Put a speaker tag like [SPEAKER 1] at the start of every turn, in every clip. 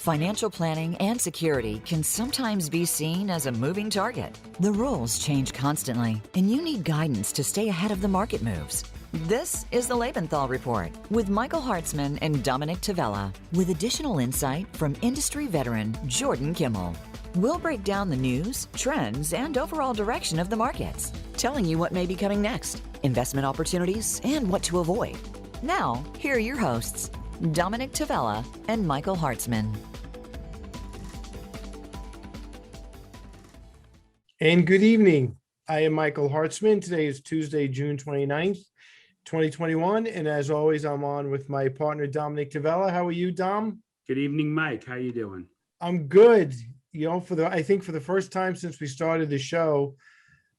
[SPEAKER 1] Financial planning and security can sometimes be seen as a moving target. The rules change constantly, and you need guidance to stay ahead of the market moves. This is the Lebenthal Report with Michael Hartzman and Dominick Tavella, with additional insight from industry veteran Jordan Kimmel. We'll break down the news, trends, and overall direction of the markets, telling you what may be coming next, investment opportunities, and what to avoid. Now, here are your hosts, Dominick Tavella and Michael Hartzman.
[SPEAKER 2] And good evening. I am Michael Hartzman. Today is Tuesday, June 29th, 2021. And as always, I'm on with my partner, Dominick Tavella. How are you, Dom?
[SPEAKER 3] Good evening, Mike. How you doing?
[SPEAKER 2] I'm good. You know, I think for the first time since we started the show,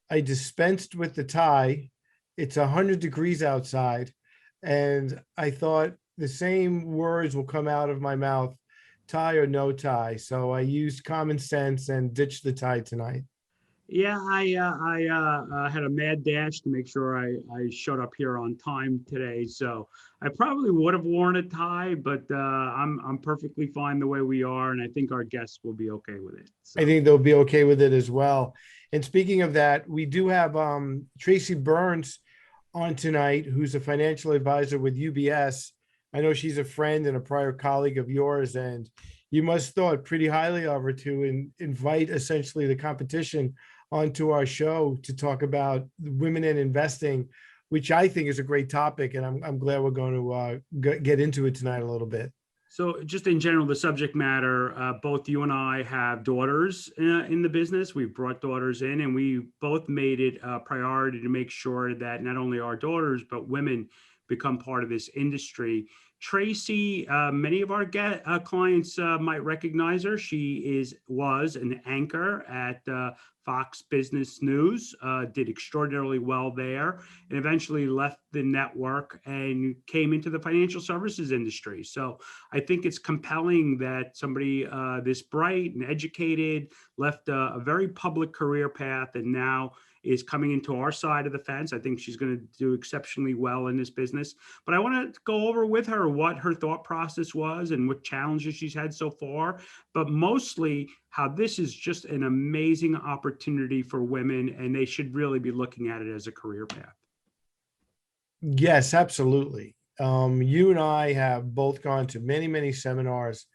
[SPEAKER 2] I dispensed with the tie. It's 100 degrees outside. And I thought the same words will come out of my mouth, tie or no tie. So I used common sense and ditched the tie tonight.
[SPEAKER 3] Yeah, I had a mad dash to make sure I showed up here on time today. So I probably would have worn a tie, but I'm perfectly fine the way we are, and I think our guests will be okay with it. So.
[SPEAKER 2] I think they'll be okay with it as well. And speaking of that, we do have Tracy Byrnes on tonight, who's a financial advisor with UBS. I know she's a friend and a prior colleague of yours, and you must thought pretty highly of her to invite essentially the competition onto our show to talk about women in investing, which I think is a great topic, and I'm glad we're going to get into it tonight a little bit.
[SPEAKER 3] So just in general, the subject matter, both you and I have daughters in the business. We've brought daughters in, and we both made it a priority to make sure that not only our daughters, but women become part of this industry. Tracy, many of our clients might recognize her. She was an anchor at Fox Business News, did extraordinarily well there, and eventually left the network and came into the financial services industry. So I think it's compelling that somebody this bright and educated left a very public career path and now is coming into our side of the fence. I think she's going to do exceptionally well in this business. But I want to go over with her what her thought process was and what challenges she's had so far, but mostly how this is just an amazing opportunity for women, and they should really be looking at it as a career path.
[SPEAKER 2] Yes, absolutely. You and I have both gone to many, many seminars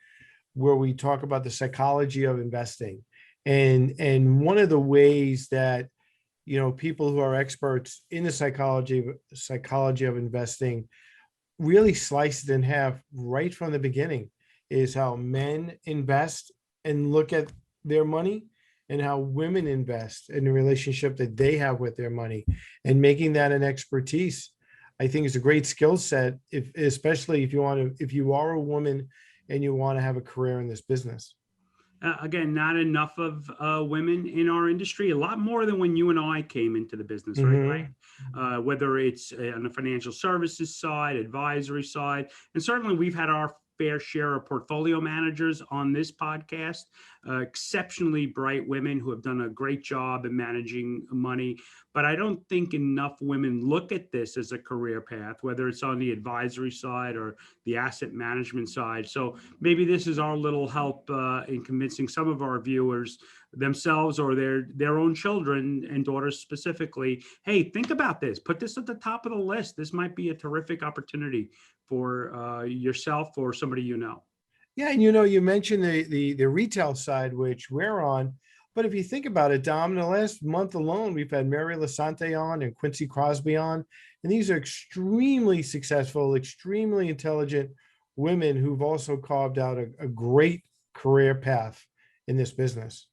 [SPEAKER 2] where we talk about the psychology of investing. And one of the ways that people who are experts in the psychology of investing really slice it in half right from the beginning is how men invest and look at their money and how women invest in the relationship that they have with their money, and making that an expertise, I think, is a great skill set, especially if you are a woman and you want to have a career in this business.
[SPEAKER 3] Again, not enough of women in our industry, a lot more than when you and I came into the business, right? Whether it's on the financial services side, advisory side, and certainly we've had our fair share of portfolio managers on this podcast, exceptionally bright women who have done a great job in managing money. But I don't think enough women look at this as a career path, whether it's on the advisory side or the asset management side. So maybe this is our little help in convincing some of our viewers themselves or their own children and daughters specifically, hey, think about this, put this at the top of the list. This might be a terrific opportunity for yourself or somebody you know.
[SPEAKER 2] Yeah, and you mentioned the retail side, which we're on, but if you think about it, Dom, in the last month alone, we've had Mary Lasante on and Quincy Crosby on, and these are extremely successful, extremely intelligent women who've also carved out a great career path in this business.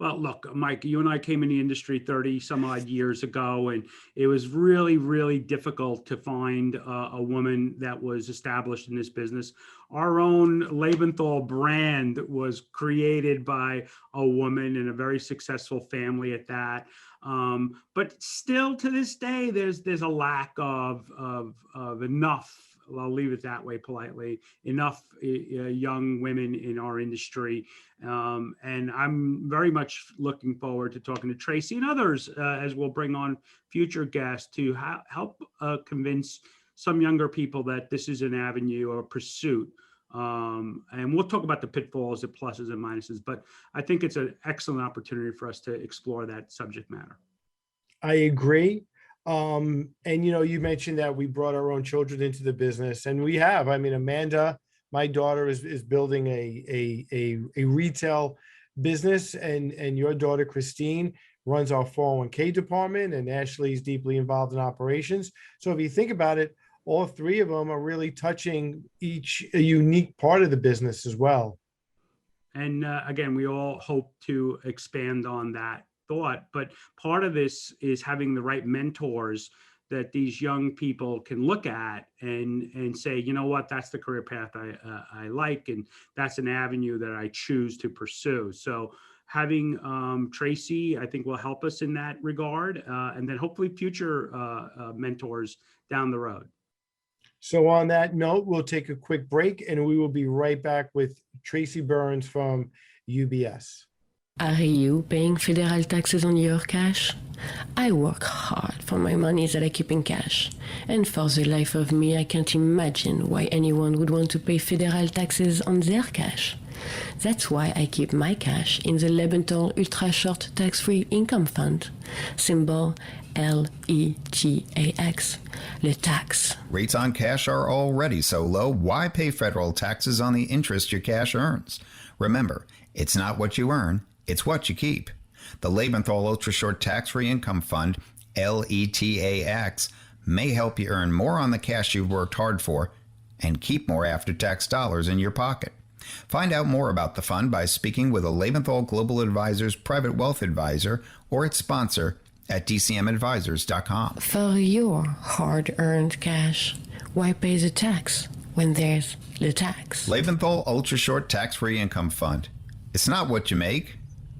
[SPEAKER 3] Well, look, Mike, you and I came in the industry 30 some odd years ago, and it was really, really difficult to find a woman that was established in this business. Our own Lebenthal brand was created by a woman in a very successful family at that. But still to this day, there's a lack of enough, I'll leave it that way politely, enough young women in our industry. And I'm very much looking forward to talking to Tracy and others as we'll bring on future guests to help convince some younger people that this is an avenue or pursuit And we'll talk about the pitfalls, the pluses and minuses, but I think it's an excellent opportunity for us to explore that subject matter.
[SPEAKER 2] I agree. And you mentioned that we brought our own children into the business, and we have. I mean, Amanda, my daughter, is building a retail business, and your daughter Christine runs our 401k department, and Ashley is deeply involved in operations. So if you think about it, all three of them are really touching each a unique part of the business as well.
[SPEAKER 3] And again, we all hope to expand on that thought, but part of this is having the right mentors that these young people can look at and say, you know what, that's the career path I like, and that's an avenue that I choose to pursue. So having Tracy, I think, will help us in that regard, and then hopefully future mentors down the road.
[SPEAKER 2] So on that note, we'll take a quick break, and we will be right back with Tracy Byrnes from UBS.
[SPEAKER 4] Are you paying federal taxes on your cash? I work hard for my money that I keep in cash. And for the life of me, I can't imagine why anyone would want to pay federal taxes on their cash. That's why I keep my cash in the Lebenthal Ultra Short Tax-Free Income Fund, symbol LETAX, LETAX.
[SPEAKER 5] Rates on cash are already so low, why pay federal taxes on the interest your cash earns? Remember, it's not what you earn, it's what you keep. The Lebenthal Ultra Short Tax-Free Income Fund, LETAX, may help you earn more on the cash you've worked hard for and keep more after-tax dollars in your pocket. Find out more about the fund by speaking with a Lebenthal Global Advisors Private Wealth Advisor or its sponsor at dcmadvisors.com.
[SPEAKER 4] For your hard-earned cash, why pay the tax when there's the tax?
[SPEAKER 5] Lebenthal Ultra Short Tax-Free Income Fund. It's not what you make,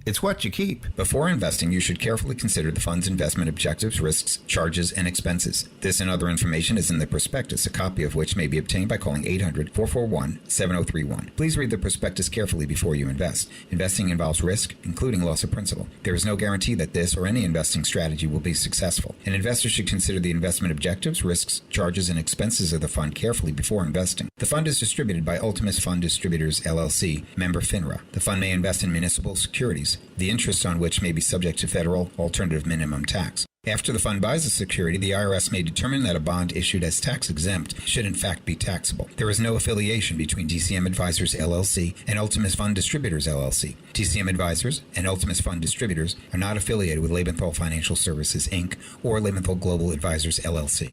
[SPEAKER 5] it's what you keep. Before investing, you should carefully consider the fund's investment objectives, risks, charges, and expenses. This and other information is in the prospectus, a copy of which may be obtained by calling 800-441-7031. Please read the prospectus carefully before you invest. Investing involves risk, including loss of principal. There is no guarantee that this or any investing strategy will be successful. An investor should consider the investment objectives, risks, charges, and expenses of the fund carefully before investing. The fund is distributed by Ultimus Fund Distributors, LLC, member FINRA. The fund may invest in municipal securities, the interest on which may be subject to federal alternative minimum tax. After the fund buys a security, the IRS may determine that a bond issued as tax-exempt should in fact be taxable. There is no affiliation between DCM Advisors, LLC and Ultimus Fund Distributors, LLC. DCM Advisors and Ultimus Fund Distributors are not affiliated with Lebenthal Financial Services, Inc. or Lebenthal Global Advisors, LLC.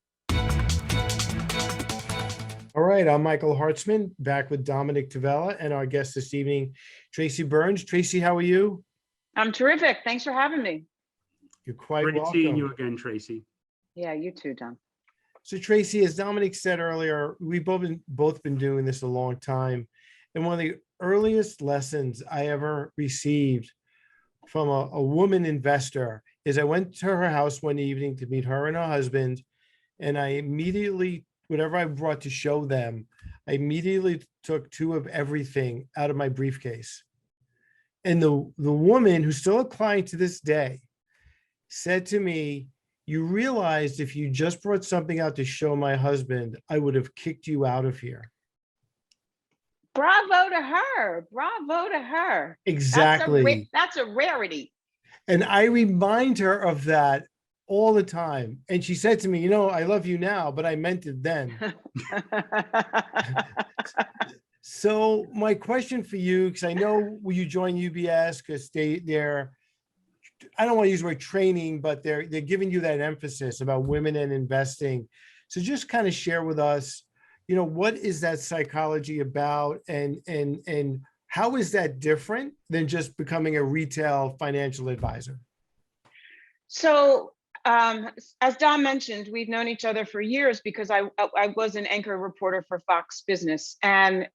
[SPEAKER 2] All right, I'm Michael Hartzman, back with Dominick Tavella and our guest this evening, Tracy Byrnes. Tracy, how are you?
[SPEAKER 6] I'm terrific. Thanks for having me.
[SPEAKER 2] You're quite
[SPEAKER 3] Great
[SPEAKER 2] welcome.
[SPEAKER 3] seeing you again, Tracy.
[SPEAKER 6] Yeah, you too, Dom.
[SPEAKER 2] So Tracy, as Dominick said earlier, we've both been doing this a long time. And one of the earliest lessons I ever received from a woman investor is I went to her house one evening to meet her and her husband. And I immediately, whatever I brought to show them, I immediately took two of everything out of my briefcase. And the woman, who's still a client to this day, said to me, you realized if you just brought something out to show my husband, I would have kicked you out of here.
[SPEAKER 6] Bravo to her. Bravo to her.
[SPEAKER 2] Exactly.
[SPEAKER 6] That's a rarity.
[SPEAKER 2] And I remind her of that all the time. And she said to me, you know, I love you now, but I meant it then. So my question for you, because I know you joined UBS because they're, I don't want to use the word training, but they're giving you that emphasis about women and investing. So just kind of share with us, you know, what is that psychology about, and how is that different than just becoming a retail financial advisor?
[SPEAKER 6] So as Dom mentioned, we've known each other for years because I was an anchor reporter for Fox Business. And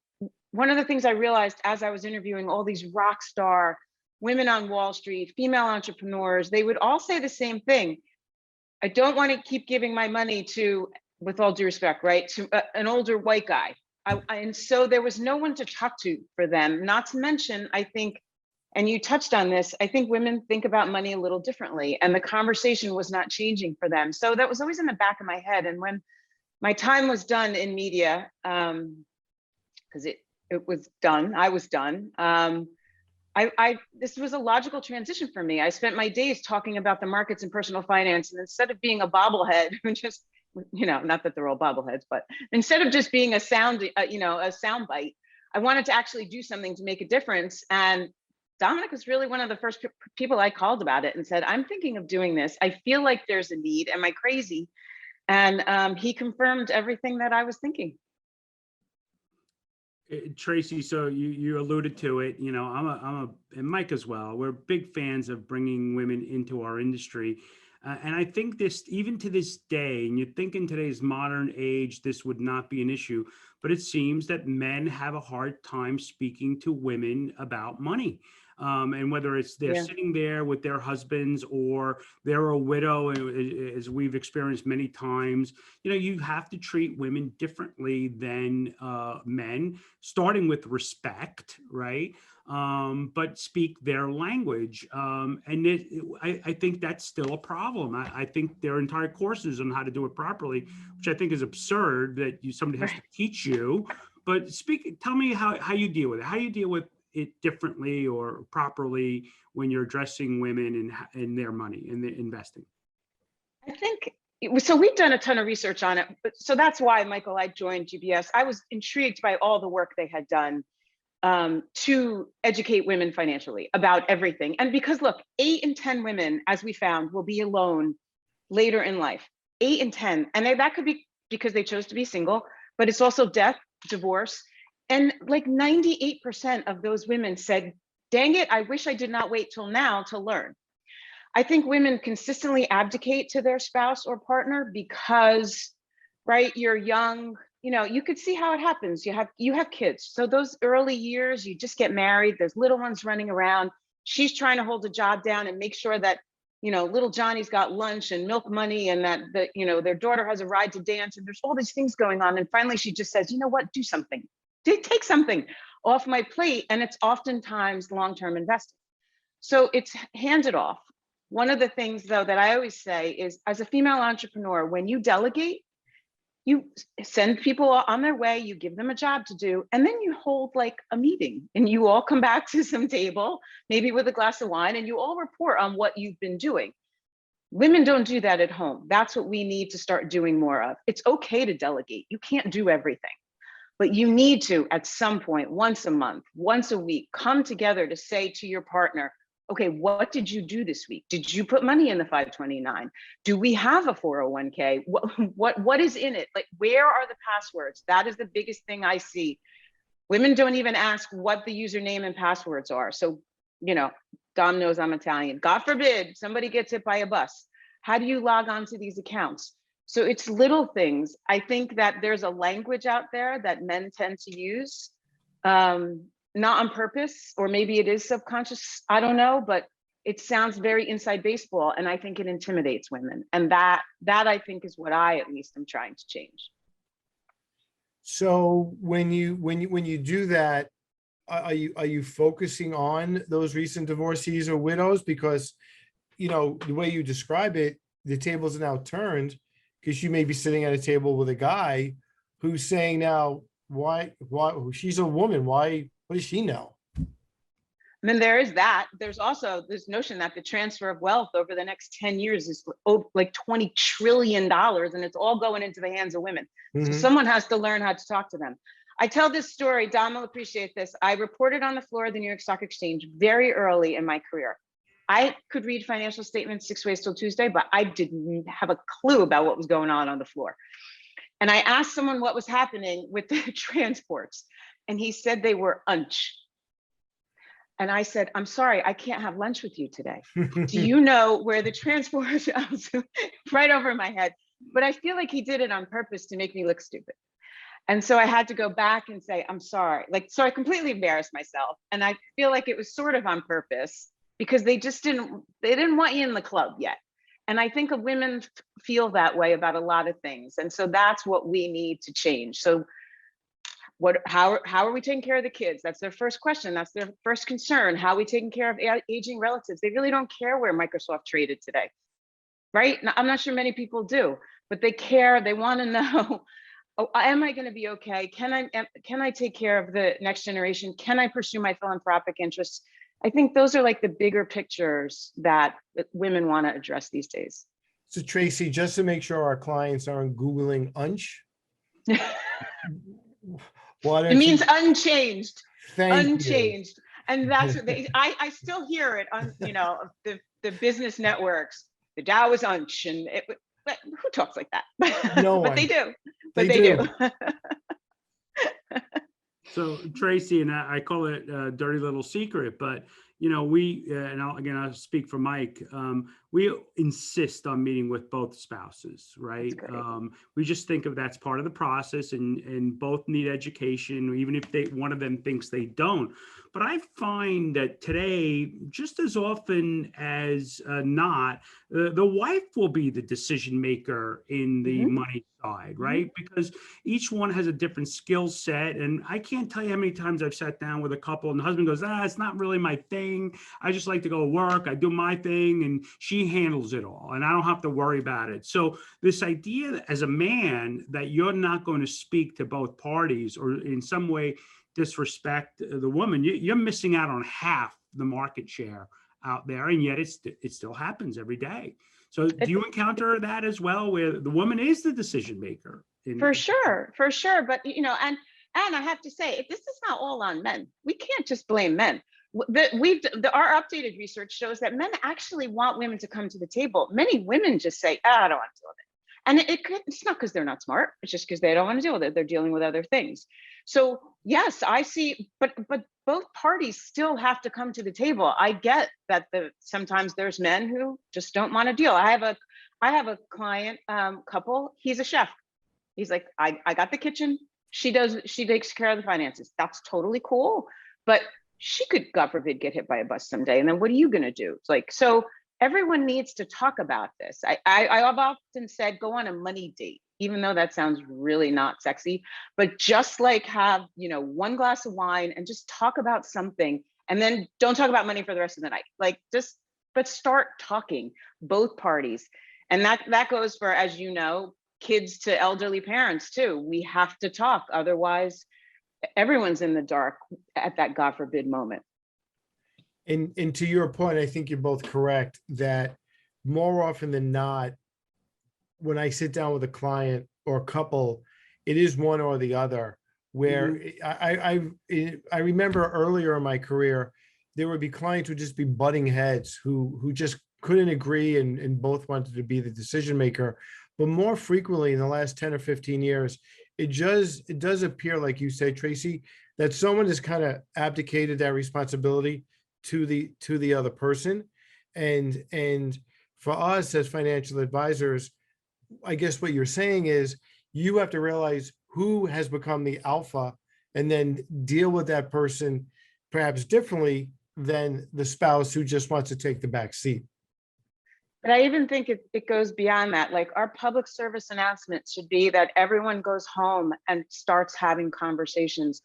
[SPEAKER 6] one of the things I realized as I was interviewing all these rock star women on Wall Street, female entrepreneurs, they would all say the same thing. I don't want to keep giving my money to, with all due respect, right, to an older white guy. And so there was no one to talk to for them. Not to mention, I think, and you touched on this, I think women think about money a little differently, and the conversation was not changing for them. So that was always in the back of my head. And when my time was done in media, because it was done. I was done. This was a logical transition for me. I spent my days talking about the markets and personal finance, and instead of being a bobblehead who just, not that they're all bobbleheads, but instead of just being a sound bite, I wanted to actually do something to make a difference. And Dominick was really one of the first people I called about it and said, I'm thinking of doing this. I feel like there's a need. Am I crazy? And he confirmed everything that I was thinking.
[SPEAKER 3] Tracy, so you alluded to it, and Mike as well. We're big fans of bringing women into our industry. And I think this, even to this day, and you'd think in today's modern age, this would not be an issue, but it seems that men have a hard time speaking to women about money. And whether it's they're sitting there with their husbands or they're a widow, as we've experienced many times, you have to treat women differently than men, starting with respect, right? But speak their language. I think that's still a problem. I think there are entire courses on how to do it properly, which I think is absurd that somebody has to teach you. But tell me how you deal with it. How you deal with it differently or properly when you're addressing women and their money and their investing.
[SPEAKER 6] I think so. We've done a ton of research on it, but so that's why, Michael, I joined UBS. I was intrigued by all the work they had done to educate women financially about everything. And because look, 8 in 10 women, as we found, will be alone later in life. 8 in 10, and that could be because they chose to be single, but it's also death, divorce. And like 98% of those women said, dang it, I wish I did not wait till now to learn. I think women consistently abdicate to their spouse or partner because, right, you're young, you could see how it happens. You have kids. So those early years, you just get married, there's little ones running around. She's trying to hold a job down and make sure that, little Johnny's got lunch and milk money and that their daughter has a ride to dance, and there's all these things going on. And finally she just says, you know what, do something. Take something off my plate. And it's oftentimes long-term investing. So it's handed off. One of the things, though, that I always say is, as a female entrepreneur, when you delegate, you send people on their way, you give them a job to do, and then you hold like a meeting and you all come back to some table, maybe with a glass of wine, and you all report on what you've been doing. Women don't do that at home. That's what we need to start doing more of. It's okay to delegate. You can't do everything. But you need to, at some point, once a month, once a week, come together to say to your partner, okay, what did you do this week? Did you put money in the 529? Do we have a 401k? What is in it? Like, where are the passwords? That is the biggest thing I see. Women don't even ask what the username and passwords are. So, Dom knows I'm Italian. God forbid somebody gets hit by a bus. How do you log on to these accounts? So it's little things. I think that there's a language out there that men tend to use, not on purpose, or maybe it is subconscious, I don't know, but it sounds very inside baseball, and I think it intimidates women. And that I think is what I, at least, am trying to change.
[SPEAKER 2] So when you do that, are you focusing on those recent divorcees or widows? Because, the way you describe it, the tables are now turned, because you may be sitting at a table with a guy who's saying now, why she's a woman, what does she know?
[SPEAKER 6] And then there is that. There's also this notion that the transfer of wealth over the next 10 years is like $20 trillion, and it's all going into the hands of women. So someone has to learn how to talk to them. I tell this story, Dom will appreciate this. I reported on the floor of the New York Stock Exchange very early in my career. I could read financial statements 6 ways till Tuesday, but I didn't have a clue about what was going on the floor. And I asked someone what was happening with the transports, and he said they were unch. And I said, I'm sorry, I can't have lunch with you today. Do you know where the transports are? Right over my head. But I feel like he did it on purpose to make me look stupid. And so I had to go back and say, I'm sorry. So I completely embarrassed myself. And I feel like it was sort of on purpose, because they didn't want you in the club yet. And I think women feel that way about a lot of things. And so that's what we need to change. So how are we taking care of the kids? That's their first question. That's their first concern. How are we taking care of aging relatives? They really don't care where Microsoft traded today, right? Now, I'm not sure many people do, but they care. They want to know, oh, am I going to be okay? Can I take care of the next generation? Can I pursue my philanthropic interests? I think those are like the bigger pictures that women want to address these days.
[SPEAKER 2] So Tracy, just to make sure our clients aren't Googling unch, why
[SPEAKER 6] It
[SPEAKER 2] don't
[SPEAKER 6] means
[SPEAKER 2] you,
[SPEAKER 6] unchanged,
[SPEAKER 2] thank you.
[SPEAKER 6] unchanged. And that's what I still hear it on, the business networks. The Dow is unch, and but who talks like that?
[SPEAKER 2] No
[SPEAKER 6] But they
[SPEAKER 2] one.
[SPEAKER 6] do.
[SPEAKER 2] They
[SPEAKER 6] But they do.
[SPEAKER 3] So Tracy, and I call it a dirty little secret, but we, and I'll speak for Mike. We insist on meeting with both spouses, right? We just think of that's part of the process, and both need education, even if one of them thinks they don't. But I find that today, just as often as not, the wife will be the decision maker in the money side, right? Because each one has a different skill set. And I can't tell you how many times I've sat down with a couple and the husband goes, it's not really my thing. I just like to go to work. I do my thing. And she handles it all. And I don't have to worry about it. So this idea that as a man that you're not going to speak to both parties or in some way disrespect the woman, you're missing out on half the market share out there. And yet it still happens every day. So do you encounter that as well, where the woman is the decision maker?
[SPEAKER 6] For sure. But, and I have to say, this is not all on men. We can't just blame men. Our updated research shows that men actually want women to come to the table. Many women just say, I don't want to deal with it. And it's not because they're not smart. It's just because they don't want to deal with it. They're dealing with other things. So yes, I see, but both parties still have to come to the table. I get that sometimes there's men who just don't want to deal. I have a client couple. He's a chef. He's like, I got the kitchen. She takes care of the finances. That's totally cool. But she could, God forbid, get hit by a bus someday. And then what are you going to do? It's like, so everyone needs to talk about this. I've often said, go on a money date, even though that sounds really not sexy, but just like have, one glass of wine and just talk about something, and then don't talk about money for the rest of the night. But start talking, both parties. And that goes for, as you know, kids to elderly parents too. We have to talk. Otherwise, everyone's in the dark at that God forbid moment.
[SPEAKER 2] And to your point, I think you're both correct that more often than not, when I sit down with a client or a couple, it is one or the other. Where I remember earlier in my career, there would be clients who would just be butting heads who just couldn't agree and both wanted to be the decision maker. But more frequently in the last 10 or 15 years, it does appear, like you said, Tracy, that someone has kind of abdicated that responsibility to the other person. And for us as financial advisors, I guess what you're saying is you have to realize who has become the alpha and then deal with that person perhaps differently than the spouse who just wants to take the back seat.
[SPEAKER 6] But I even think it goes beyond that. Like, our public service announcement should be that everyone goes home and starts having conversations,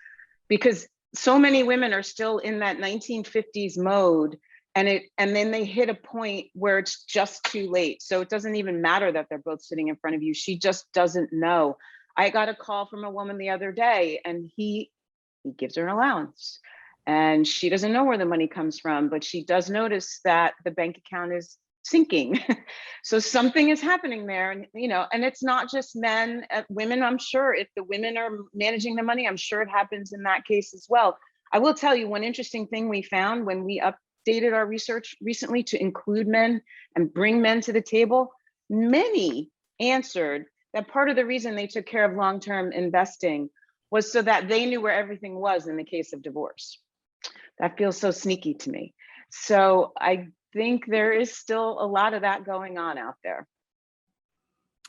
[SPEAKER 6] because so many women are still in that 1950s mode, and then they hit a point where it's just too late. So it doesn't even matter that they're both sitting in front of you. She just doesn't know. I got a call from a woman the other day, and he gives her an allowance, and she doesn't know where the money comes from, but she does notice that the bank account is sinking. So something is happening there. And, and it's not just men, women, I'm sure if the women are managing the money, I'm sure it happens in that case as well. I will tell you one interesting thing we found when we updated our research recently to include men and bring men to the table. Many answered that part of the reason they took care of long-term investing was so that they knew where everything was in the case of divorce. That feels so sneaky to me. So I think there is still a lot of that going on out there.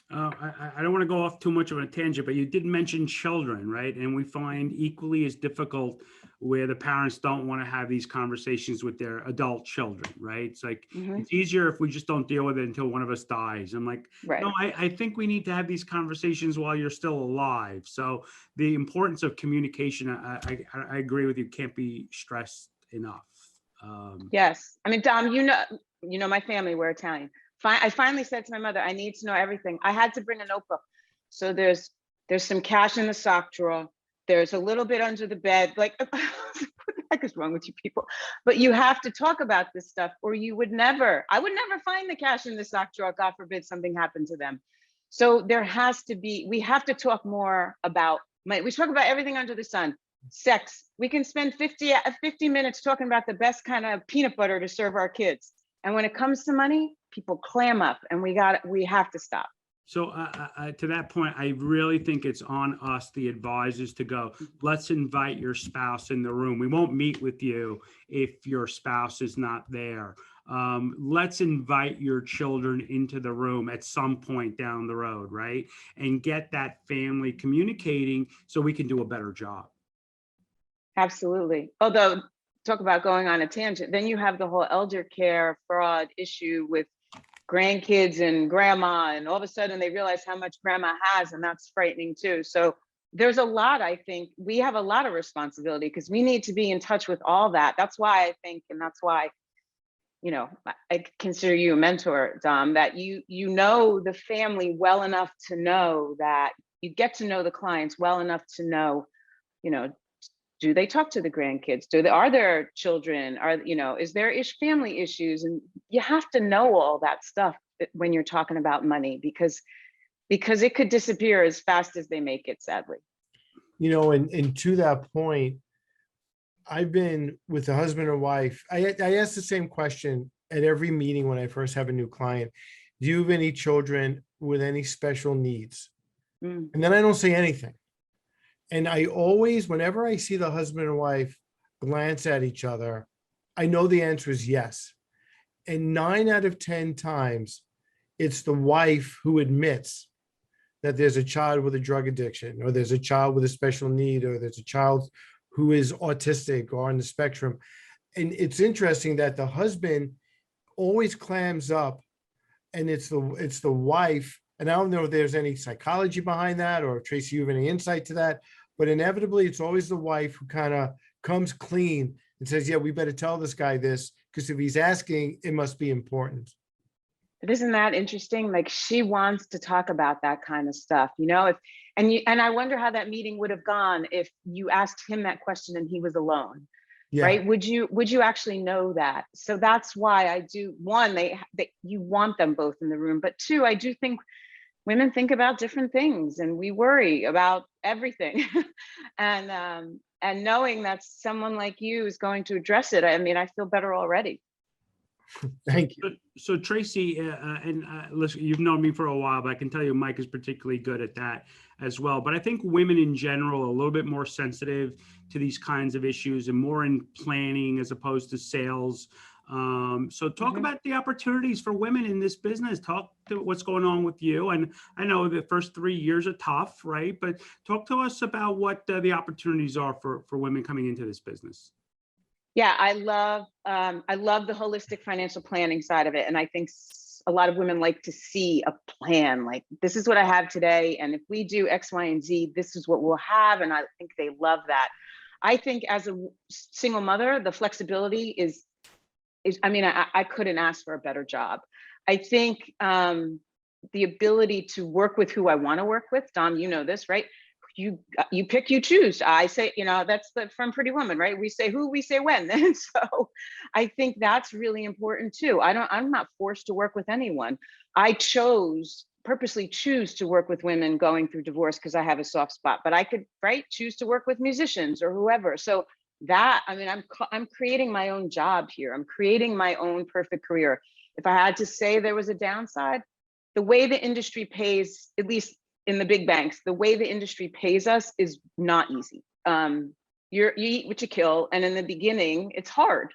[SPEAKER 3] I don't want to go off too much of a tangent, but you did mention children, right? And we find equally as difficult where the parents don't want to have these conversations with their adult children, right? It's like, it's easier if we just don't deal with it until one of us dies. I'm like,
[SPEAKER 6] right.
[SPEAKER 3] No, I think we need to have these conversations while you're still alive. So the importance of communication, I agree with you, can't be stressed enough.
[SPEAKER 6] Yes. I mean, Dom, you know my family, we're Italian. I finally said to my mother, I need to know everything. I had to bring a notebook. So there's There's some cash in the sock drawer. There's a little bit under the bed. Like, what the heck is wrong with you people? But you have to talk about this stuff, or I would never find the cash in the sock drawer. God forbid something happened to them. So there has to be, we have to talk more about money. We talk about everything under the sun. Sex. We can spend 50 minutes talking about the best kind of peanut butter to serve our kids. And when it comes to money, people clam up, and we have to stop.
[SPEAKER 3] So to that point, I really think it's on us, the advisors, to go, let's invite your spouse in the room. We won't meet with you if your spouse is not there. Let's invite your children into the room at some point down the road, right? And get that family communicating so we can do a better job.
[SPEAKER 6] Absolutely. Although, talk about going on a tangent, then you have the whole elder care fraud issue with grandkids and grandma, and all of a sudden they realize how much grandma has, and that's frightening too. So there's a lot, I think we have a lot of responsibility, because we need to be in touch with all that. That's why I think, and that's why, you know, I consider you a mentor, Dom, that you know the family well enough to know that you get to know the clients well enough to know, you know, do they talk to the grandkids? Are there children? Is there family issues? And you have to know all that stuff when you're talking about money, because it could disappear as fast as they make it, sadly.
[SPEAKER 2] You know, and to that point, I've been with a husband and wife. I ask the same question at every meeting when I first have a new client. Do you have any children with any special needs? And then I don't say anything. And I always, whenever I see the husband and wife glance at each other, I know the answer is yes. And 9 out of 10 times, it's the wife who admits that there's a child with a drug addiction, or there's a child with a special need, or there's a child who is autistic or on the spectrum. And it's interesting that the husband always clams up, and it's the wife. And I don't know if there's any psychology behind that, or if Tracy, you have any insight to that, but inevitably it's always the wife who kind of comes clean and says, yeah, we better tell this guy this, because if he's asking, it must be important.
[SPEAKER 6] Isn't that interesting? Like, she wants to talk about that kind of stuff, you know, and I wonder how that meeting would have gone if you asked him that question and he was alone. Yeah. Right? Would you actually know that? So that's why I do, one, you want them both in the room, but two, I do think women think about different things, and we worry about everything. and knowing that someone like you is going to address it, I mean, I feel better already.
[SPEAKER 2] Thank you.
[SPEAKER 3] So Tracy, listen, you've known me for a while, but I can tell you Mike is particularly good at that as well. But I think women in general are a little bit more sensitive to these kinds of issues and more in planning as opposed to sales. So talk about the opportunities for women in this business. Talk to what's going on with you. And I know the first 3 years are tough, right? But talk to us about what the opportunities are for women coming into this business.
[SPEAKER 6] Yeah, I love the holistic financial planning side of it. And I think a lot of women like to see a plan, like, this is what I have today, and if we do X, Y, and Z, this is what we'll have. And I think they love that. I think as a single mother, the flexibility is I mean, I couldn't ask for a better job. I think the ability to work with who I want to work with, Dom, you know this, right? You pick, you choose. I say, you know, that's from Pretty Woman, right? We say who, we say when. And so I think that's really important too. I'm not forced to work with anyone. I purposely choose to work with women going through divorce because I have a soft spot, but I could, choose to work with musicians or whoever. So that, I mean, I'm creating my own job here. I'm creating my own perfect career. If I had to say there was a downside, the way the industry pays, at least in the big banks, the way the industry pays us is not easy. You eat what you kill, and in the beginning, it's hard.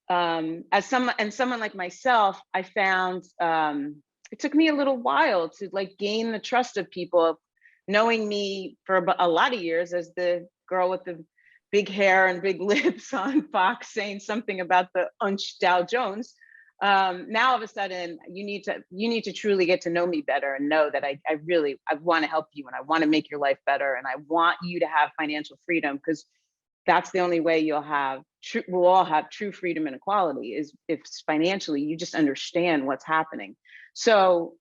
[SPEAKER 6] As someone like myself, I found it took me a little while to gain the trust of people, knowing me for a lot of years as the girl with the big hair and big lips on Fox saying something about the Dow Jones. Now all of a sudden you need to truly get to know me better and know that I want to help you, and I want to make your life better, and I want you to have financial freedom, because that's the only way we'll all have true freedom and equality, is if financially you just understand what's happening. So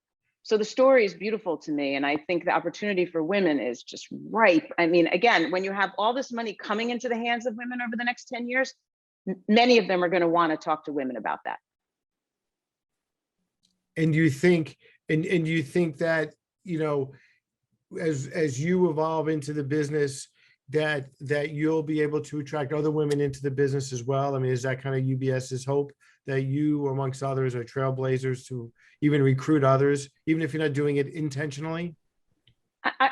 [SPEAKER 6] So the story is beautiful to me. And I think the opportunity for women is just ripe. I mean, again, when you have all this money coming into the hands of women over the next 10 years, many of them are going to want to talk to women about that.
[SPEAKER 2] And do you think, and do you think that, you know, as you evolve into the business, that you'll be able to attract other women into the business as well? I mean, is that kind of UBS's hope, that you, amongst others, are trailblazers to even recruit others, even if you're not doing it intentionally?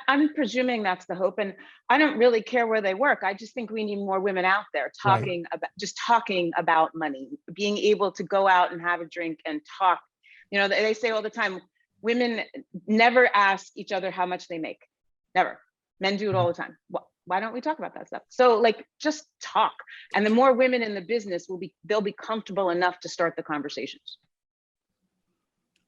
[SPEAKER 6] I'm presuming that's the hope, and I don't really care where they work. I just think we need more women out there talking about money, being able to go out and have a drink and talk. You know, they say all the time, women never ask each other how much they make. Never. Men do it all the time. Why don't we talk about that stuff? So like, just talk. And the more women in the business they'll be comfortable enough to start the conversations.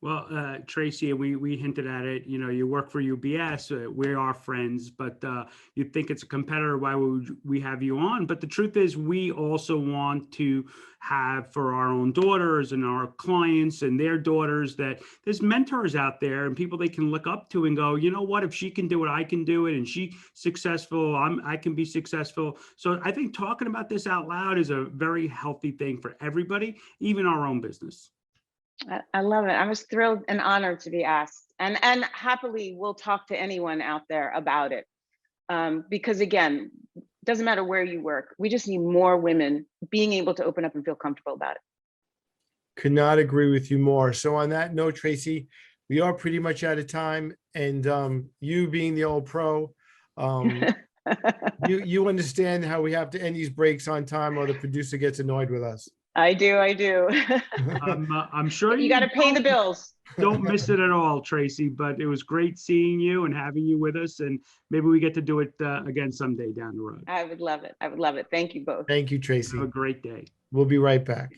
[SPEAKER 3] Well, Tracy, we hinted at it. You know, you work for UBS. We are friends, but you think it's a competitor. Why would we have you on? But the truth is, we also want to have for our own daughters and our clients and their daughters that there's mentors out there and people they can look up to and go, you know what? If she can do it, I can do it. And she's successful, I can be successful. So I think talking about this out loud is a very healthy thing for everybody, even our own business.
[SPEAKER 6] I love it. I was thrilled and honored to be asked, and happily we'll talk to anyone out there about it. Because again, it doesn't matter where you work. We just need more women being able to open up and feel comfortable about it. Could
[SPEAKER 2] not agree with you more. So on that note, Tracy, we are pretty much out of time. And you being the old pro, you understand how we have to end these breaks on time or the producer gets annoyed with us.
[SPEAKER 6] I do.
[SPEAKER 3] I'm sure
[SPEAKER 6] you got to pay the bills.
[SPEAKER 3] Don't miss it at all, Tracy, but it was great seeing you and having you with us, and maybe we get to do it again someday down the road.
[SPEAKER 6] I would love it. Thank you both.
[SPEAKER 2] Thank you, Tracy.
[SPEAKER 3] Have a great day.
[SPEAKER 2] We'll be right back.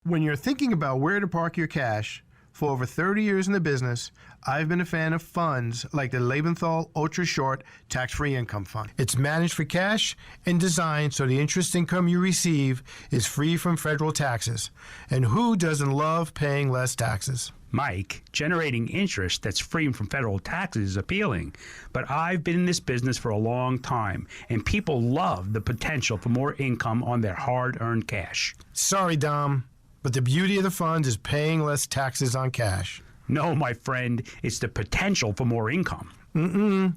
[SPEAKER 2] When you're thinking about where to park your cash, for over 30 years in the business, I've been a fan of funds like the Lebenthal Ultra Short Tax-Free Income Fund. It's managed for cash and designed so the interest income you receive is free from federal taxes. And who doesn't love paying less taxes?
[SPEAKER 7] Mike, generating interest that's free from federal taxes is appealing. But I've been in this business for a long time, and people love the potential for more income on their hard-earned cash.
[SPEAKER 2] Sorry, Dom. But the beauty of the fund is paying less taxes on cash.
[SPEAKER 7] No, my friend, it's the potential for more income.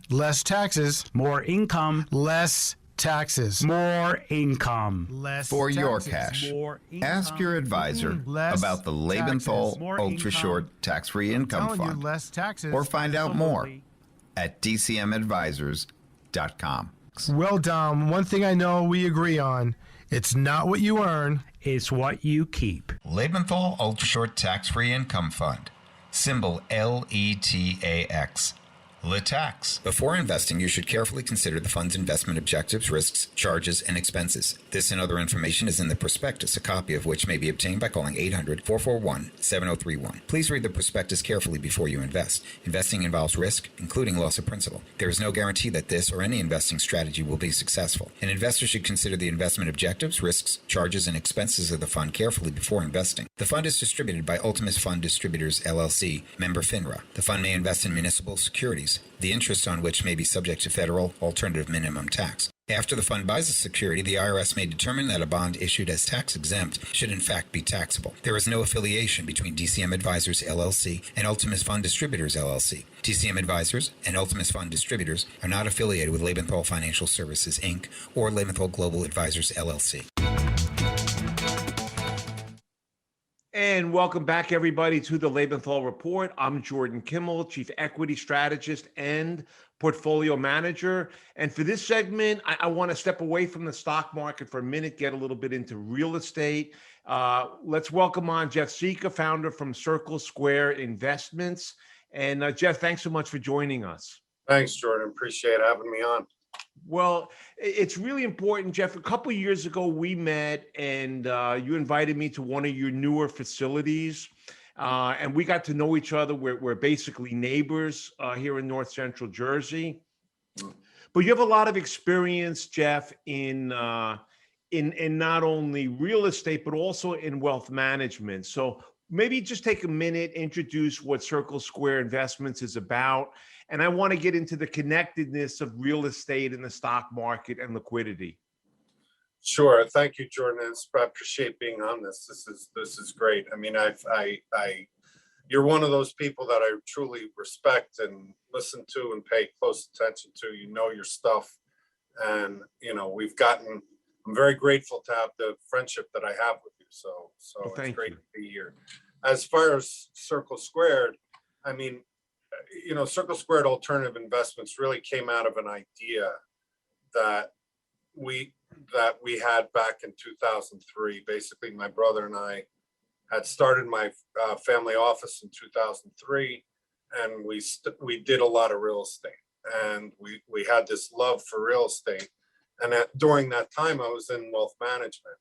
[SPEAKER 2] Less taxes.
[SPEAKER 7] More income.
[SPEAKER 2] Less taxes.
[SPEAKER 7] More income.
[SPEAKER 2] Less
[SPEAKER 8] for
[SPEAKER 2] taxes.
[SPEAKER 8] your cash. Ask your advisor about the Lebenthal Ultra Short Tax-Free Income Fund.
[SPEAKER 2] Less taxes.
[SPEAKER 8] Or find out more at dcmadvisors.com.
[SPEAKER 2] Well, Dom, one thing I know we agree on, it's not what you earn.
[SPEAKER 7] It's what you keep.
[SPEAKER 5] Lebenthal Ultra Short Tax-Free Income Fund. Symbol LETAX. LETAX. Before investing, you should carefully consider the fund's investment objectives, risks, charges, and expenses. This and other information is in the prospectus, a copy of which may be obtained by calling 800-441-7031. Please read the prospectus carefully before you invest. Investing involves risk, including loss of principal. There is no guarantee that this or any investing strategy will be successful. An investor should consider the investment objectives, risks, charges, and expenses of the fund carefully before investing. The fund is distributed by Ultimus Fund Distributors, LLC, member FINRA. The fund may invest in municipal securities, the interest on which may be subject to federal alternative minimum tax. After the fund buys a security, the IRS may determine that a bond issued as tax-exempt should in fact be taxable. There is no affiliation between DCM Advisors, LLC and Ultimus Fund Distributors, LLC. DCM Advisors and Ultimus Fund Distributors are not affiliated with Lebenthal Financial Services, Inc. or Lebenthal Global Advisors, LLC.
[SPEAKER 9] And welcome back, everybody, to the Lebenthal Report. I'm Jordan Kimmel, Chief Equity Strategist and Portfolio Manager. And for this segment, I want to step away from the stock market for a minute, get a little bit into real estate. Let's welcome on Jeff Sica, founder from Circle Square Investments. And Jeff, thanks so much for joining us.
[SPEAKER 10] Thanks, Jordan. Appreciate having me on.
[SPEAKER 9] Well, it's really important, Jeff. A couple of years ago, we met and you invited me to one of your newer facilities and we got to know each other. We're basically neighbors here in North Central Jersey. But you have a lot of experience, Jeff, in in not only real estate, but also in wealth management. So maybe just take a minute, introduce what Circle Square Investments is about. And I want to get into the connectedness of real estate and the stock market and liquidity.
[SPEAKER 10] Sure. Thank you, Jordan. I appreciate being on this. This is great. I mean, you're one of those people that I truly respect and listen to and pay close attention to. You know your stuff. And, I'm very grateful to have the friendship that I have with you. So it's great to be here. As far as Circle Squared, I mean, Circle Squared Alternative Investments really came out of an idea that we had back in 2003. Basically, my brother and I had started my family office in 2003, and we did a lot of real estate, and we had this love for real estate. And during that time, I was in wealth management.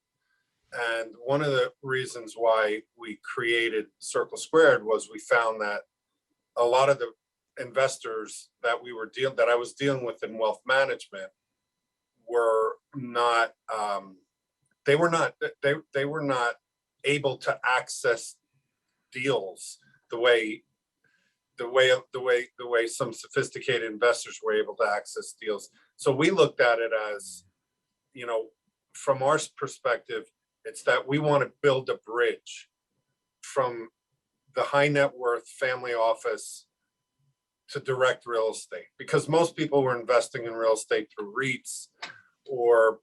[SPEAKER 10] And one of the reasons why we created Circle Squared was we found that a lot of the investors that I was dealing with in wealth management were not they were not able to access deals the way some sophisticated investors were able to access deals. So we looked at it as, from our perspective, it's that we want to build a bridge from the high net worth family office to direct real estate, because most people were investing in real estate through REITs, or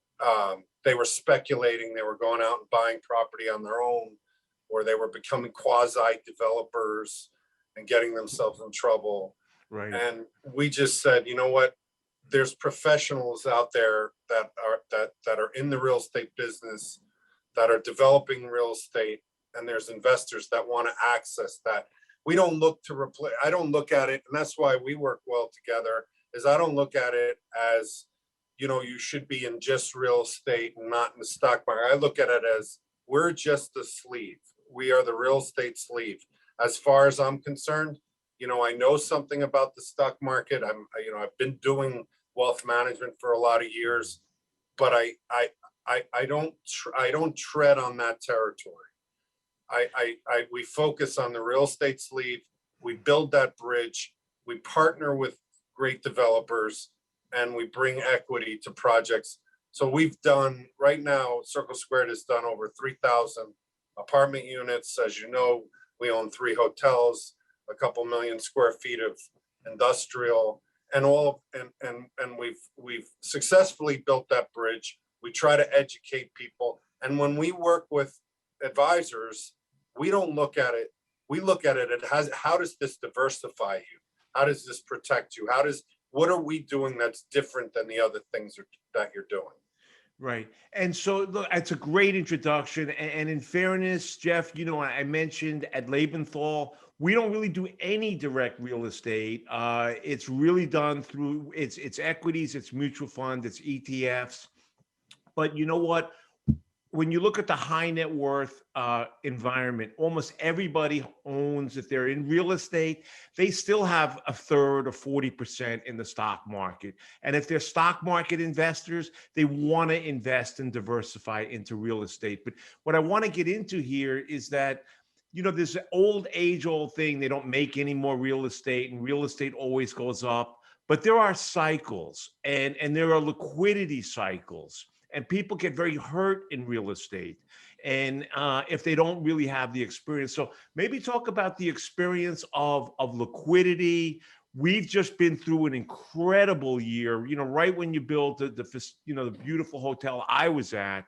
[SPEAKER 10] they were speculating, they were going out and buying property on their own, or they were becoming quasi developers and getting themselves in trouble.
[SPEAKER 9] Right.
[SPEAKER 10] And we just said, you know what? There's professionals out there that are in the real estate business, that are developing real estate, and there's investors that want to access that. We don't look to replace. I don't look at it, and that's why we work well together. Is I don't look at it as, you should be in just real estate and not in the stock market. I look at it as we're just the sleeve. We are the real estate sleeve. As far as I'm concerned, I know something about the stock market. I've been doing wealth management for a lot of years, but I don't tread on that territory. We focus on the real estate sleeve. We build that bridge. We partner with great developers, and we bring equity to projects. So we've done, right now, Circle Squared has done over 3,000 apartment units. As you know, we own 3 hotels, a couple million square feet of industrial, and we've successfully built that bridge. We try to educate people. And when we work with advisors, we don't look at it. We look at it as, how does this diversify you? How does this protect you? What are we doing that's different than the other things that you're doing?
[SPEAKER 9] Right. And so look, it's a great introduction. And in fairness, Jeff, I mentioned at Lebenthal, we don't really do any direct real estate. It's really done through it's equities, it's mutual funds, it's ETFs. But you know what? When you look at the high net worth environment, almost everybody owns, if they're in real estate, they still have a third or 40% in the stock market. And if they're stock market investors, they want to invest and diversify into real estate. But what I want to get into here is that, this old thing, they don't make any more real estate, and real estate always goes up. But there are cycles, and there are liquidity cycles. And people get very hurt in real estate, and if they don't really have the experience. So maybe talk about the experience of liquidity. We've just been through an incredible year. Right when you built the beautiful hotel I was at.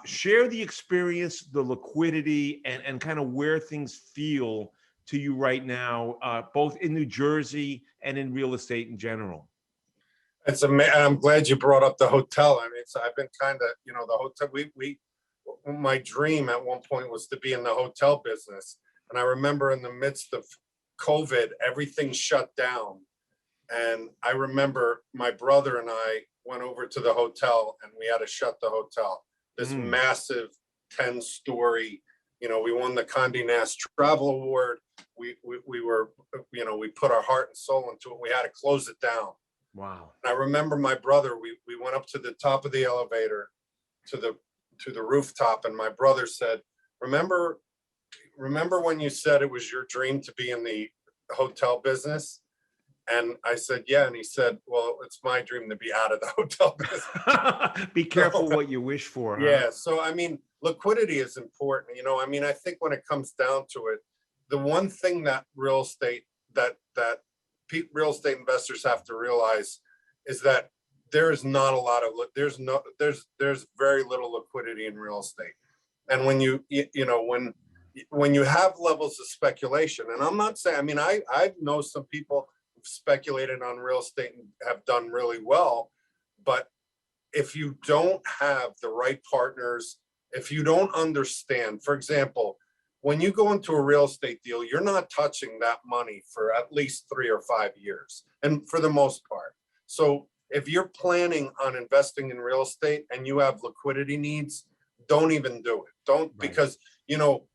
[SPEAKER 9] Share the experience, the liquidity, and kind of where things feel to you right now, both in New Jersey and in real estate in general.
[SPEAKER 10] I'm glad you brought up the hotel. I mean, I've been kind of, the hotel, my dream at one point was to be in the hotel business. And I remember in the midst of COVID, everything shut down. And I remember my brother and I went over to the hotel, and we had to shut the hotel. This massive 10-story, we won the Condé Nast Travel Award. We were, we put our heart and soul into it. We had to close it down.
[SPEAKER 9] Wow.
[SPEAKER 10] And I remember my brother, we went up to the top of the elevator, to the rooftop, and my brother said, remember when you said it was your dream to be in the hotel business? And I said, yeah. And he said, well, it's my dream to be out of the hotel business.
[SPEAKER 9] Be careful what you wish for. Huh?
[SPEAKER 10] Yeah. So, I mean, liquidity is important. I mean, I think when it comes down to it, the one thing that real estate investors have to realize is that there is not a lot of, there's very little liquidity in real estate. And when when you have levels of speculation, and I'm not saying, I mean, I know some people who've speculated on real estate and have done really well, but if you don't have the right partners, if you don't understand, for example, when you go into a real estate deal, you're not touching that money for at least 3 or 5 years, and for the most part. So if you're planning on investing in real estate and you have liquidity needs, don't even do it. Don't, right. Because,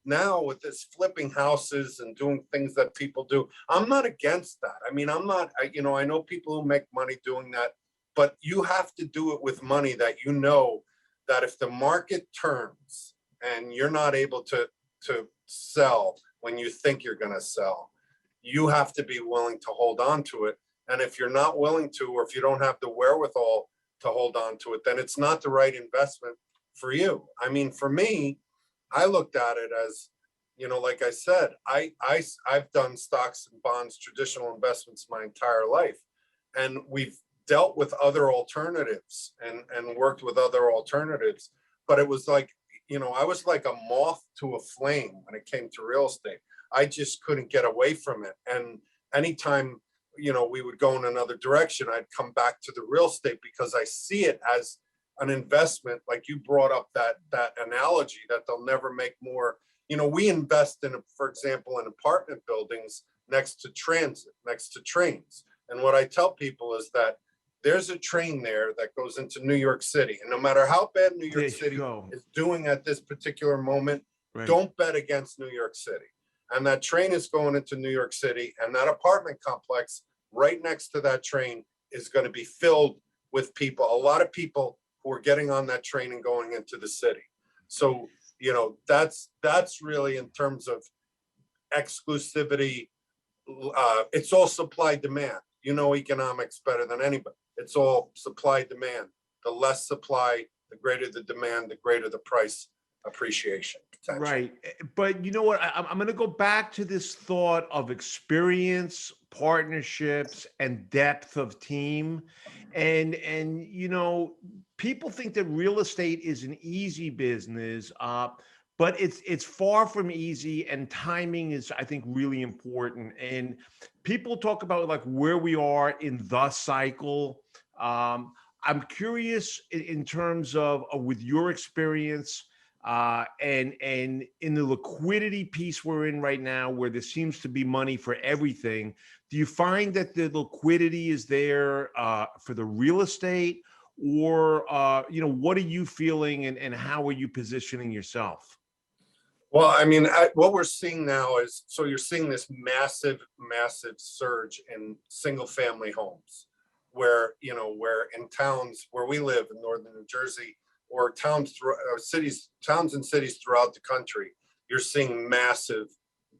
[SPEAKER 10] now with this flipping houses and doing things that people do, I'm not against that. I mean, I'm not, I know people who make money doing that, but you have to do it with money that that if the market turns and you're not able to sell when you think you're going to sell, you have to be willing to hold on to it. And if you're not willing to, or if you don't have the wherewithal to hold on to it, then it's not the right investment for you. I mean, for me, I looked at it as, like I said, I've done stocks and bonds, traditional investments my entire life. And we've dealt with other alternatives and worked with other alternatives. But it was like, I was like a moth to a flame when it came to real estate. I just couldn't get away from it. And anytime, we would go in another direction, I'd come back to the real estate because I see it as an investment. Like you brought up that analogy that they'll never make more. We invest in, for example, in apartment buildings next to transit, next to trains. And what I tell people is that there's a train there that goes into New York City. And no matter how bad New York City is doing at this particular moment, right, don't bet against New York City. And that train is going into New York City, and that apartment complex right next to that train is going to be filled with people, a lot of people who are getting on that train and going into the city. So, that's really, in terms of exclusivity, it's all supply demand. Economics better than anybody. It's all supply demand. The less supply, the greater the demand, the greater the price appreciation potential. Right.
[SPEAKER 9] But you know what? I'm going to go back to this thought of experience, partnerships, and depth of team. And people think that real estate is an easy business, but it's far from easy, and timing is, I think, really important. And people talk about like where we are in the cycle. I'm curious in terms of with your experience and in the liquidity piece we're in right now, where there seems to be money for everything. Do you find that the liquidity is there for the real estate, or what are you feeling, and how are you positioning yourself?
[SPEAKER 10] Well, I mean, what we're seeing now is, so you're seeing this massive surge in single family homes, where in towns where we live in northern New Jersey, or towns and cities throughout the country, you're seeing massive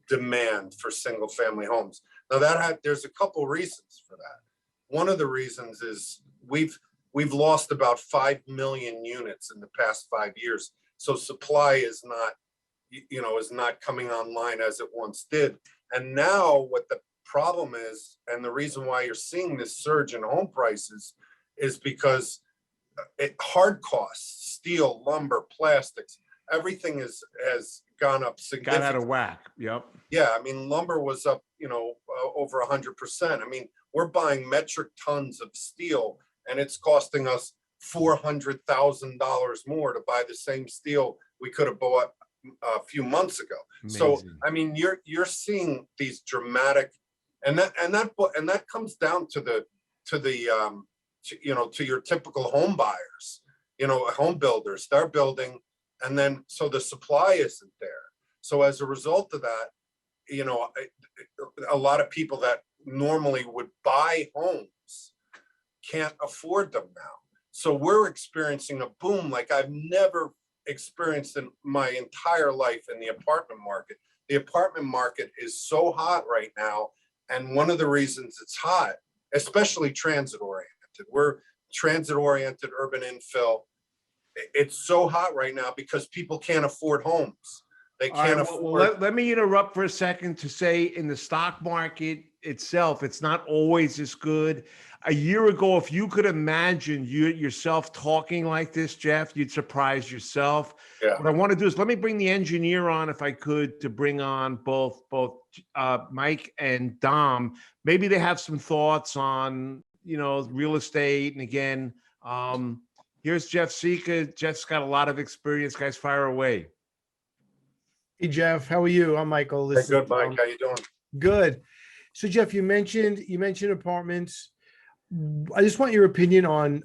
[SPEAKER 10] demand for single family homes. Now there's a couple reasons for that. One of the reasons is we've lost about 5 million units in the past 5 years. So supply is not coming online as it once did. And now what the problem is, and the reason why you're seeing this surge in home prices, is because hard costs, steel, lumber, plastics, everything has gone up significantly.
[SPEAKER 9] Got out of whack. Yep.
[SPEAKER 10] Yeah, I mean, lumber was up, over 100%. I mean, we're buying metric tons of steel, and it's costing us $400,000 more to buy the same steel we could have bought a few months ago. Amazing. So, I mean, you're seeing these dramatic, and that comes down to your typical home buyers, home builders. They're building, and then so the supply isn't there. So as a result of that, a lot of people that normally would buy homes can't afford them now. So we're experiencing a boom like I've never experienced in my entire life in the apartment market. The apartment market is so hot right now. And one of the reasons it's hot, especially transit oriented, we're transit oriented urban infill. It's so hot right now because people can't afford homes. They
[SPEAKER 9] All
[SPEAKER 10] can't
[SPEAKER 9] right, well,
[SPEAKER 10] afford.
[SPEAKER 9] let me interrupt for a second to say in the stock market itself, it's not always as good. A year ago, if you could imagine yourself talking like this, Jeff, you'd surprise yourself.
[SPEAKER 10] Yeah.
[SPEAKER 9] What I want to do is let me bring the engineer on, if I could, to bring on both Mike and Dom. Maybe they have some thoughts on, real estate. And again, here's Jeff Sica. Jeff's got a lot of experience. Guys, fire away.
[SPEAKER 2] Hey, Jeff, how are you? I'm Michael.
[SPEAKER 10] Hey, good, Mike. How you doing?
[SPEAKER 2] Good. So, Jeff, you mentioned apartments. I just want your opinion on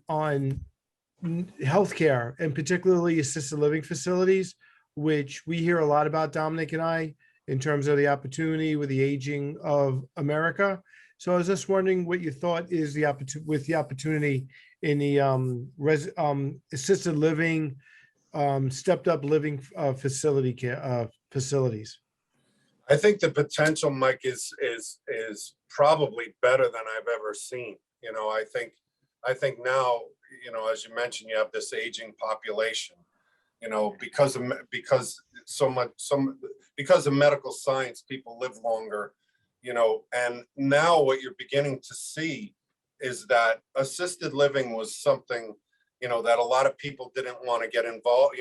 [SPEAKER 2] healthcare and particularly assisted living facilities, which we hear a lot about, Dominick and I, in terms of the opportunity with the aging of America. So I was just wondering what you thought is the opportunity in the assisted living, stepped up living facilities.
[SPEAKER 10] I think the potential, Mike, is probably better than I've ever seen. I think now, as you mentioned, you have this aging population, because of medical science, people live longer, and now what you're beginning to see is that assisted living was something, that a lot of people didn't want to get involved.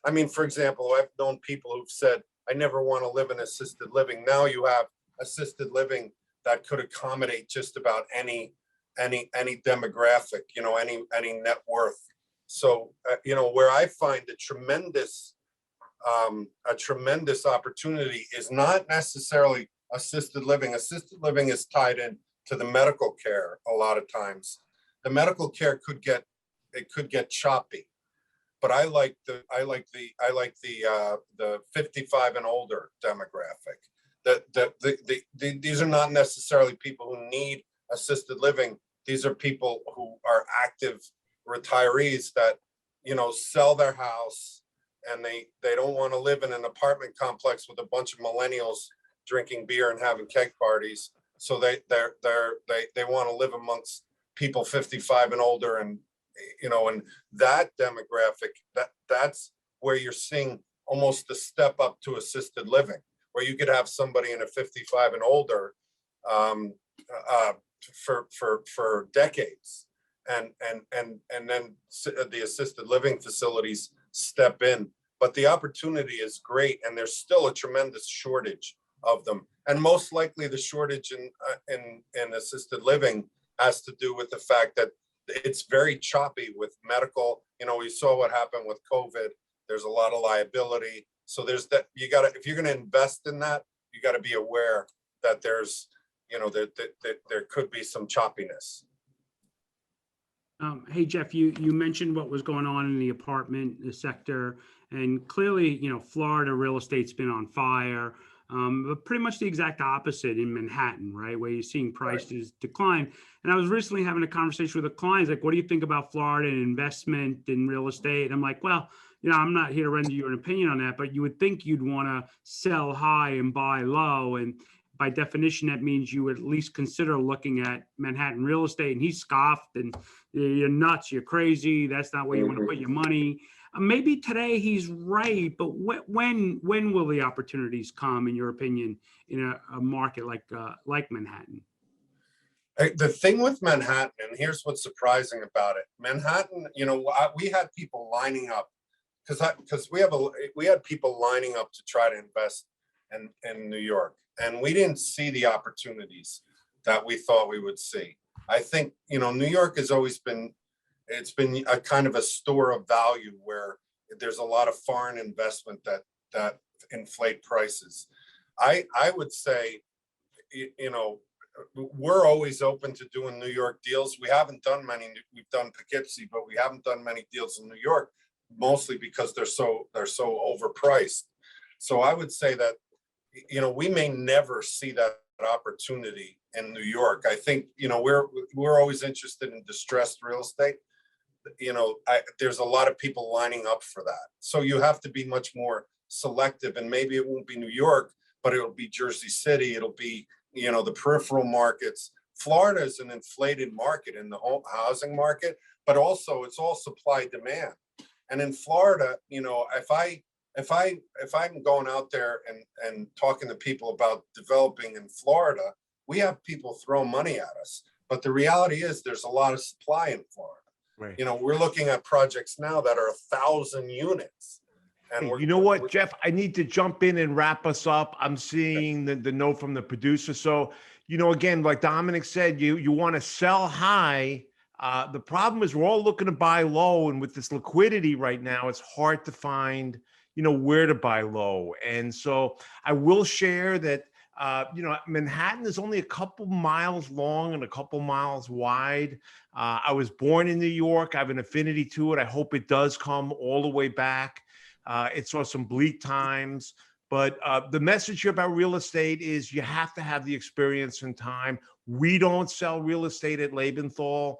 [SPEAKER 10] I mean, for example, I've known people who've said, I never want to live in assisted living. Now you have assisted living that could accommodate just about any demographic, any net worth. So, where I find a tremendous opportunity is not necessarily assisted living. Assisted living is tied in to the medical care. A lot of times the medical care could get choppy, but I like the 55 and older demographic. These are not necessarily people who need assisted living. These are people who are active retirees that, sell their house and they don't want to live in an apartment complex with a bunch of millennials drinking beer and having keg parties. So they want to live amongst people 55 and older, and and that demographic, that's where you're seeing almost a step up to assisted living, where you could have somebody in a 55 and older for decades, and then the assisted living facilities step in. But the opportunity is great, and there's still a tremendous shortage of them. And most likely the shortage in assisted living has to do with the fact that it's very choppy with medical. We saw what happened with COVID. There's a lot of liability. So there's that. If you're going to invest in that, you got to be aware that there's, there could be some choppiness.
[SPEAKER 3] Hey, Jeff, you mentioned what was going on in the apartment sector, and clearly, Florida real estate's been on fire. But pretty much the exact opposite in Manhattan, right? Where you're seeing prices decline. And I was recently having a conversation with a client, like, what do you think about Florida and investment in real estate? And I'm like, well, I'm not here to render you an opinion on that, but you would think you'd want to sell high and buy low. And by definition, that means you would at least consider looking at Manhattan real estate. And he scoffed, and you're nuts, you're crazy. That's not where you want to put your money. Maybe today he's right, but when will the opportunities come, in your opinion, in a market like Manhattan?
[SPEAKER 10] The thing with Manhattan, and here's what's surprising about it: Manhattan, we had people lining up because we had people lining up to try to invest in New York, and we didn't see the opportunities that we thought we would see. I think New York has always been. It's been a kind of a store of value where there's a lot of foreign investment that inflate prices. I would say, we're always open to doing New York deals. We haven't done many. We've done Poughkeepsie, but we haven't done many deals in New York, mostly because they're so overpriced. So I would say that, we may never see that opportunity in New York. I think, we're always interested in distressed real estate. there's a lot of people lining up for that. So you have to be much more selective, and maybe it won't be New York, but it'll be Jersey City. It'll be, the peripheral markets. Florida is an inflated market in the whole housing market, but also it's all supply demand. And in Florida, if I'm going out there and talking to people about developing in Florida, we have people throw money at us. But the reality is there's a lot of supply in Florida.
[SPEAKER 9] Right.
[SPEAKER 10] We're looking at projects now that are 1,000 units. And
[SPEAKER 9] you know what, Jeff, I need to jump in and wrap us up. I'm seeing the note from the producer. So, again, like Dominick said, you want to sell high. The problem is we're all looking to buy low. And with this liquidity right now, it's hard to find, where to buy low. And so I will share that, Manhattan is only a couple miles long and a couple miles wide. I was born in New York. I have an affinity to it. I hope it does come all the way back. It saw some bleak times, but the message here about real estate is you have to have the experience and time. We don't sell real estate at Lebenthal.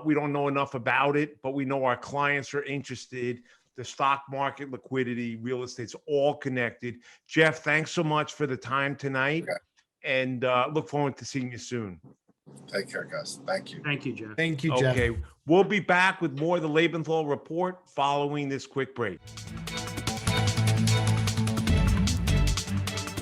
[SPEAKER 9] We don't know enough about it, but we know our clients are interested. The stock market, liquidity, real estate's all connected. Jeff, thanks so much for the time tonight, and look forward to seeing you soon.
[SPEAKER 10] Take care, guys. Thank you.
[SPEAKER 3] Thank you, Jeff.
[SPEAKER 2] Thank you, Jeff.
[SPEAKER 9] Okay, we'll be back with more of the Lebenthal Report following this quick break.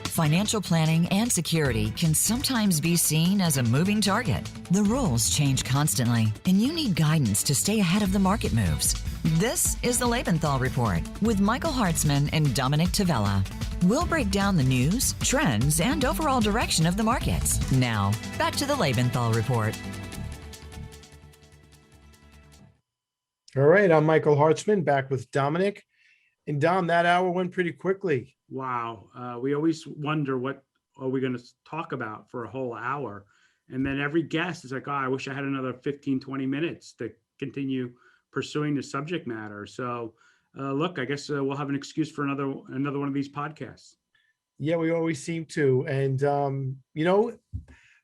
[SPEAKER 1] Financial planning and security can sometimes be seen as a moving target. The rules change constantly, and you need guidance to stay ahead of the market moves. This is the Lebenthal Report with Michael Hartzman and Dominick Tavella. We'll break down the news, trends, and overall direction of the markets. Now, back to the Lebenthal Report.
[SPEAKER 2] All right, I'm Michael Hartzman, back with Dominick. And Dom, that hour went pretty quickly.
[SPEAKER 3] Wow. We always wonder what are we going to talk about for a whole hour. And then every guest is like, I wish I had another 15, 20 minutes to continue pursuing the subject matter. So look, I guess we'll have an excuse for another one of these podcasts.
[SPEAKER 2] Yeah, we always seem to. And,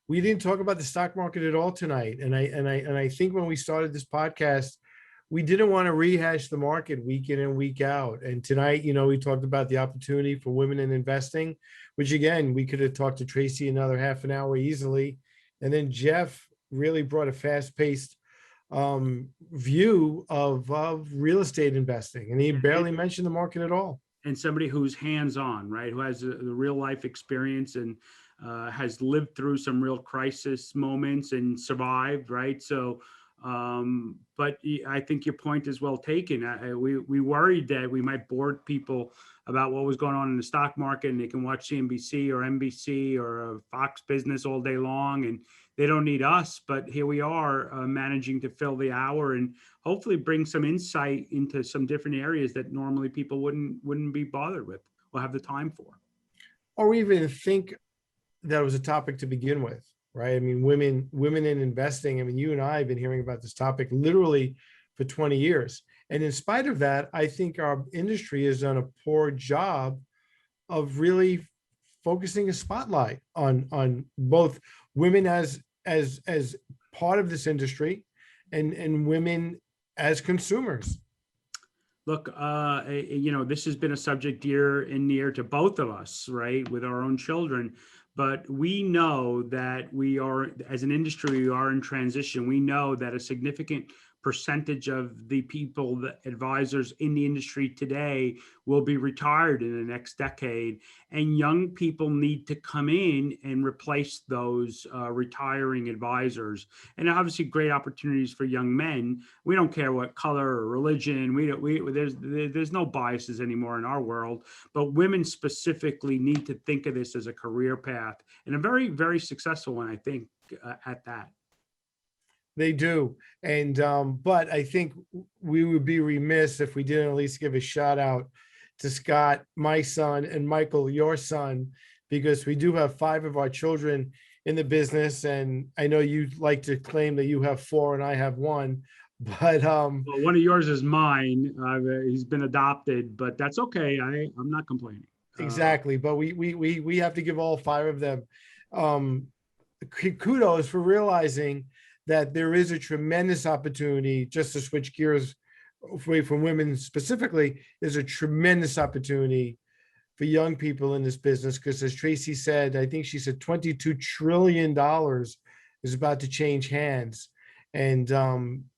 [SPEAKER 2] we didn't talk about the stock market at all tonight. And I think when we started this podcast, we didn't want to rehash the market week in and week out. And tonight, we talked about the opportunity for women in investing, which again, we could have talked to Tracy another half an hour easily. And then Jeff really brought a fast-paced view of real estate investing. And he barely mentioned the market at all.
[SPEAKER 3] And somebody who's hands-on, right? Who has the real life experience and has lived through some real crisis moments and survived, right? So, but I think your point is well taken. We worried that we might bore people about what was going on in the stock market, and they can watch CNBC or NBC or Fox Business all day long, and they don't need us. But here we are managing to fill the hour and hopefully bring some insight into some different areas that normally people wouldn't be bothered with or have the time for.
[SPEAKER 2] Or even think that was a topic to begin with. Right. I mean, women in investing. I mean, you and I have been hearing about this topic literally for 20 years. And in spite of that, I think our industry has done a poor job of really focusing a spotlight on both women as part of this industry and women as consumers.
[SPEAKER 3] Look, this has been a subject dear and near to both of us, right, with our own children. But we know that we are, as an industry, we are in transition. We know that a significant percentage of the people, the advisors in the industry today will be retired in the next decade. And young people need to come in and replace those retiring advisors. And obviously great opportunities for young men. We don't care what color or religion. There's no biases anymore in our world, but women specifically need to think of this as a career path, and a very, very successful one, I think, at that.
[SPEAKER 2] They do. And but I think we would be remiss if we didn't at least give a shout out to Scott, my son, and Michael, your son, because we do have 5 of our children in the business. And I know you like to claim that you have 4 and I have 1. But
[SPEAKER 3] well, one of yours is mine. He's been adopted, but that's okay. I'm not complaining.
[SPEAKER 2] Exactly. But we have to give all 5 of them kudos for realizing that there is a tremendous opportunity, just to switch gears away from women specifically, there's a tremendous opportunity for young people in this business, because as Tracy said, I think she said $22 trillion is about to change hands. And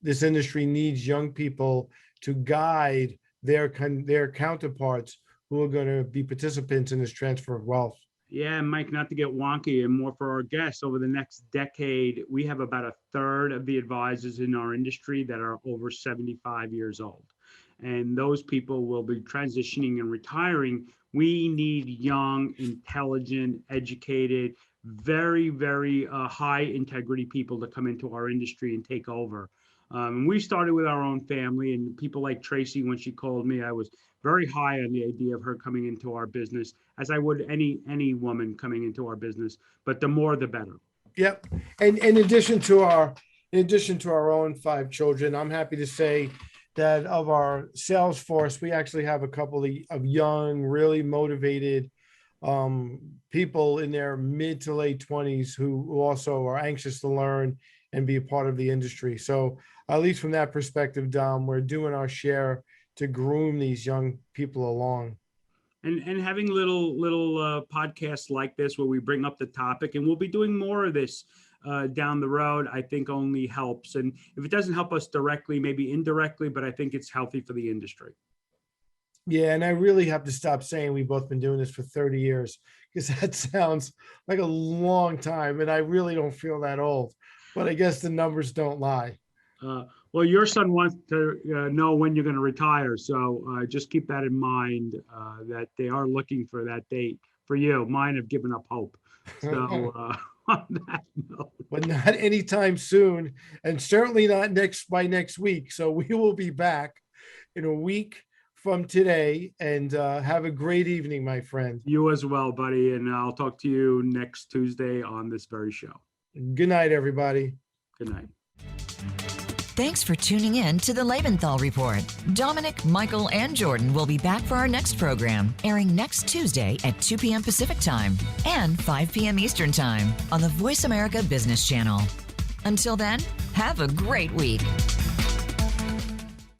[SPEAKER 2] this industry needs young people to guide their counterparts who are going to be participants in this transfer of wealth.
[SPEAKER 3] Yeah, Mike, not to get wonky and more for our guests, over the next decade, we have about a third of the advisors in our industry that are over 75 years old. And those people will be transitioning and retiring. We need young, intelligent, educated, very, very high integrity people to come into our industry and take over. We started with our own family, and people like Tracy, when she called me, I was very high on the idea of her coming into our business, as I would any woman coming into our business. But the more, the better. Yep. And in addition to our own 5 children, I'm happy to say that of our sales force, we actually have a couple of young, really motivated people in their mid to late 20s who also are anxious to learn and be a part of the industry. So at least from that perspective, Dom, we're doing our share to groom these young people along. And having little podcasts like this where we bring up the topic, and we'll be doing more of this down the road, I think only helps. And if it doesn't help us directly, maybe indirectly, but I think it's healthy for the industry. Yeah, and I really have to stop saying we've both been doing this for 30 years, because that sounds like a long time, and I really don't feel that old. But I guess the numbers don't lie. Well, your son wants to know when you're going to retire, so just keep that in mind, that they are looking for that date for you. Mine have given up hope. So on that note. But not anytime soon, and certainly not by next week. So we will be back in a week from today, and have a great evening, my friend. You as well, buddy, and I'll talk to you next Tuesday on this very show. Good night, everybody. Good night.
[SPEAKER 1] Thanks for tuning in to the Lebenthal Report. Dominick, Michael, and Jordan will be back for our next program, airing next Tuesday at 2 p.m. Pacific Time and 5 p.m. Eastern Time on the Voice America Business Channel. Until then, have a great week.